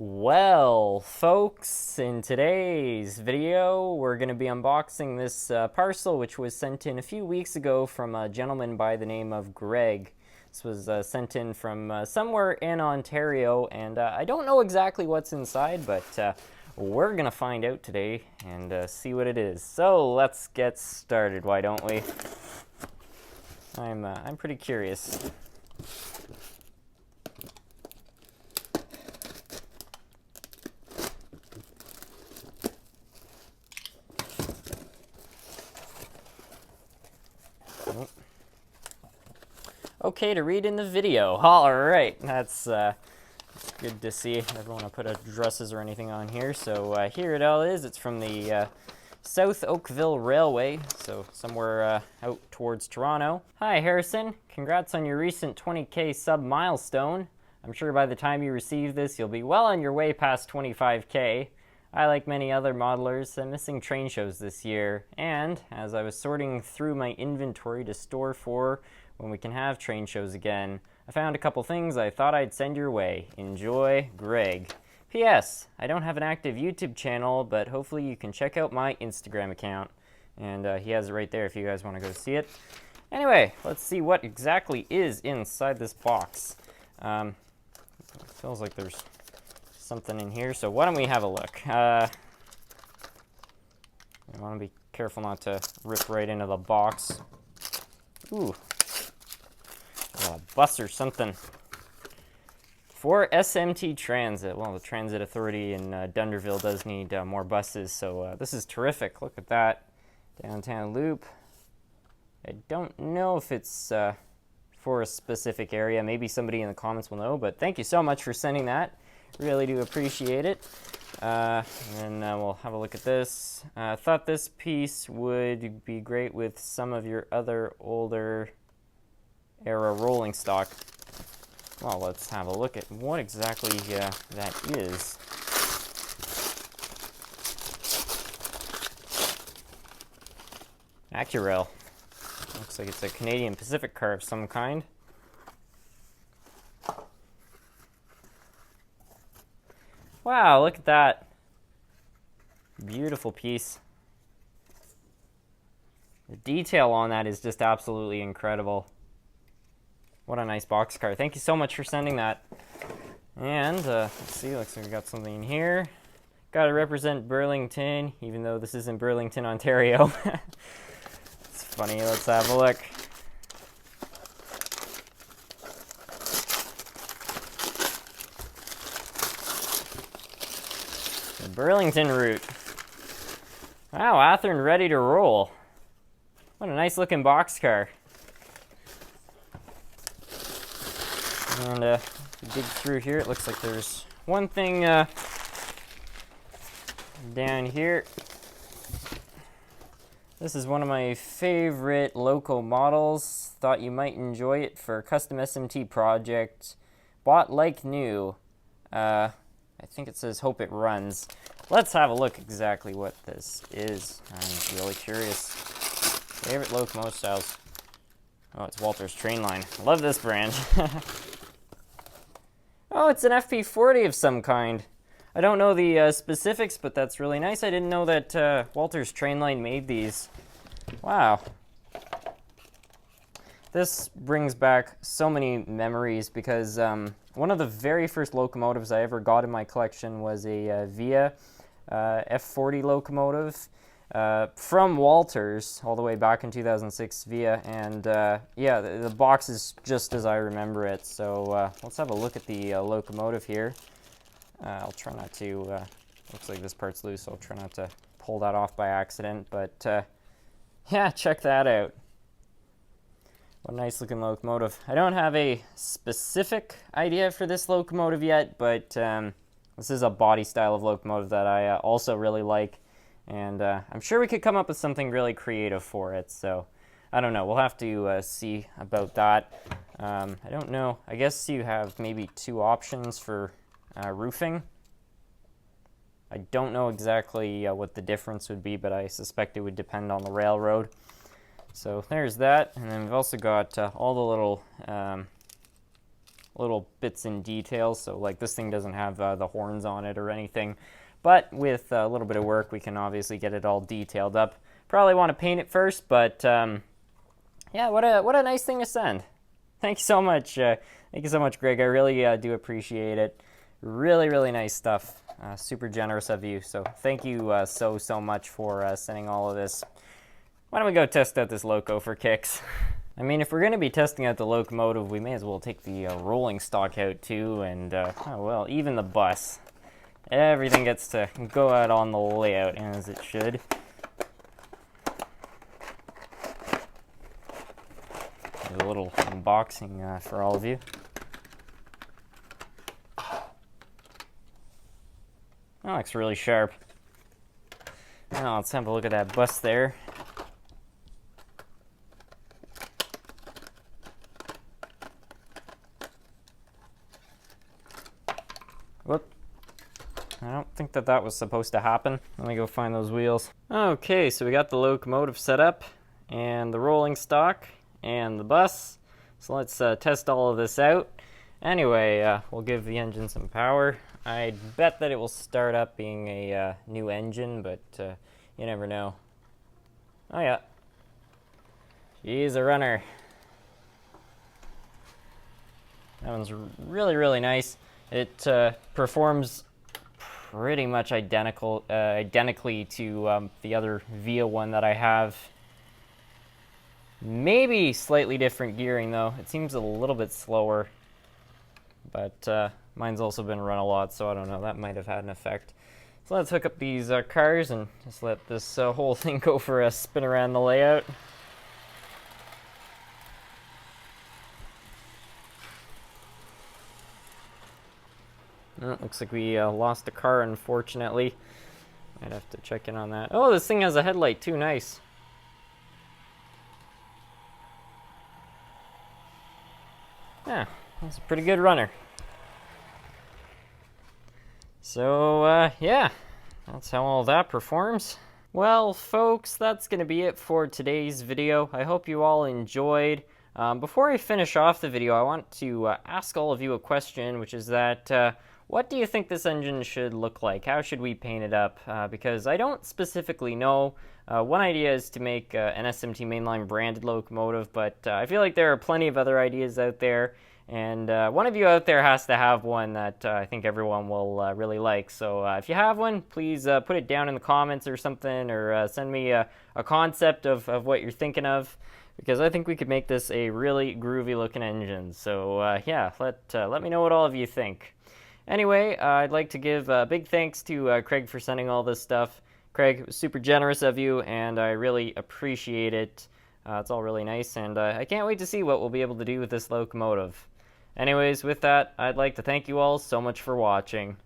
Well, folks, in today's video, we're going to be unboxing this parcel which was sent in a few weeks ago from a gentleman by the name of Greg. This was sent in from somewhere in Ontario, and I don't know exactly what's inside, but we're going to find out today and see what it is. So let's get started, why don't we? I'm pretty curious. Okay to read in the video. All right, that's good to see. I don't want to put addresses or anything on here. So here it all is. It's from the South Oakville Railway, so somewhere out towards Toronto. Hi, Harrison. Congrats on your recent 20K sub milestone. I'm sure by the time you receive this, you'll be well on your way past 25K. I, like many other modelers, am missing train shows this year, and as I was sorting through my inventory to store for when we can have train shows again, I found a couple things I thought I'd send your way. Enjoy, Greg. P.S. I don't have an active YouTube channel, but hopefully you can check out my Instagram account. And he has it right there if you guys want to go see it. Anyway, let's see what exactly is inside this box. It feels like there's something in here, so why don't we have a look? I want to be careful not to rip right into the box. Ooh. A bus or something. For SMT Transit. Well, the Transit Authority in Dunderville does need more buses, so this is terrific. Look at that. Downtown Loop. I don't know if it's for a specific area. Maybe somebody in the comments will know, but thank you so much for sending that. Really do appreciate it. And then we'll have a look at this. I thought this piece would be great with some of your other older era rolling stock. Well, let's have a look at what exactly that is. AccuRail. Looks like it's a Canadian Pacific car of some kind. Wow, look at that. Beautiful piece. The detail on that is just absolutely incredible. What a nice boxcar. Thank you so much for sending that. And let's see, looks like we got something in here. Got to represent Burlington, even though this isn't Burlington, Ontario. It's funny. Let's have a look. The Burlington route. Wow, Athearn ready to roll. What a nice looking boxcar. And if you dig through here, it looks like there's one thing down here. This is one of my favorite Loco models. Thought you might enjoy it for a custom SMT project. Bought like new. I think it says hope it runs. Let's have a look exactly what this is. I'm really curious. Favorite locomotive styles. Oh, it's Walter's Trainline. Love this brand. Oh, it's an FP40 of some kind. I don't know the specifics, but that's really nice. I didn't know that Walter's Trainline made these. Wow. This brings back so many memories because one of the very first locomotives I ever got in my collection was a Via F40 locomotive. From Walters all the way back in 2006 Via, and yeah, the box is just as I remember it. So let's have a look at the locomotive here. I'll try not to, looks like this part's loose, so I'll try not to pull that off by accident, but yeah, check that out. What a nice looking locomotive. I don't have a specific idea for this locomotive yet, but this is a body style of locomotive that I also really like. And I'm sure we could come up with something really creative for it. So I don't know. We'll have to see about that. I don't know. I guess you have maybe two options for roofing. I don't know exactly what the difference would be, but I suspect it would depend on the railroad. So there's that. And then we've also got all the little little bits and details. So like this thing doesn't have the horns on it or anything. But with a little bit of work, we can obviously get it all detailed up. Probably want to paint it first, but yeah, what a nice thing to send. Thank you so much. Thank you so much, Greg. I really do appreciate it. Really, really nice stuff. Super generous of you. So thank you so much for sending all of this. Why don't we go test out this Loco for kicks? I mean, if we're going to be testing out the locomotive, we may as well take the rolling stock out too, and oh well, even the bus. Everything gets to go out on the layout as it should. There's a little unboxing for all of you. That looks really sharp. Now let's have a look at that bus there. Whoop. I don't think that was supposed to happen. Let me go find those wheels. Okay, so we got the locomotive set up, and the rolling stock, and the bus. So let's test all of this out. Anyway, we'll give the engine some power. I bet that it will start up being a new engine, but you never know. Oh yeah. She's a runner. That one's really, really nice. It performs pretty much identically to the other Via one that I have. Maybe slightly different gearing though. It seems a little bit slower, but mine's also been run a lot, so I don't know, that might have had an effect. So let's hook up these cars and just let this whole thing go for a spin around the layout. Oh, looks like we lost a car, unfortunately. Might have to check in on that. Oh, this thing has a headlight too, nice. Yeah, that's a pretty good runner. So, yeah, that's how all that performs. Well, folks, that's going to be it for today's video. I hope you all enjoyed. Before I finish off the video, I want to ask all of you a question, which is that, what do you think this engine should look like? How should we paint it up? Because I don't specifically know. One idea is to make an SMT mainline branded locomotive, but I feel like there are plenty of other ideas out there, and one of you out there has to have one that I think everyone will really like. So if you have one, please put it down in the comments or something, or send me a concept of what you're thinking of, because I think we could make this a really groovy looking engine. So yeah, let me know what all of you think. Anyway, I'd like to give big thanks to Craig for sending all this stuff. Craig, it was super generous of you, and I really appreciate it. It's all really nice, and I can't wait to see what we'll be able to do with this locomotive. Anyways, with that, I'd like to thank you all so much for watching.